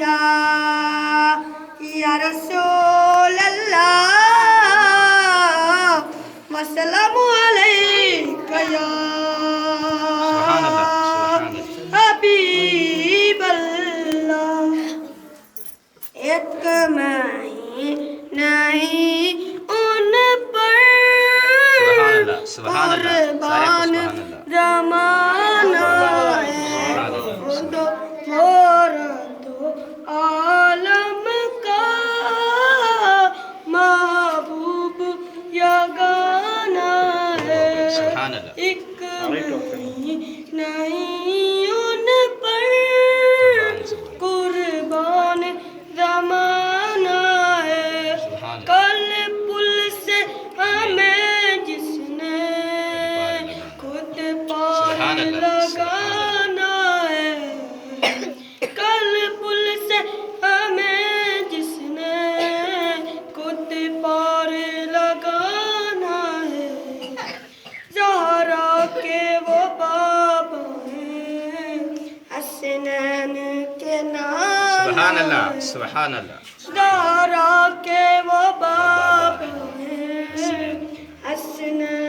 या रसूल अल्लाह वसल्लमु अलैका या हबीब अल्लाह। एक मैं नहीं उन पर कुर्बान जमाना दो आलम का महबूब या गाना है। एक नहीं उन पर कुर्बान जमाना है। कल पुल से हमें जिसने खुद पार लगाना है। कल पुल से हमें जिसने खुद पार लगाना है। ज़हरा के वो बाबा हैं, हसनैन के नाम। सुभान अल्लाह, सुभान अल्लाह। ज़हरा के वो बाबा हैं, हसनैन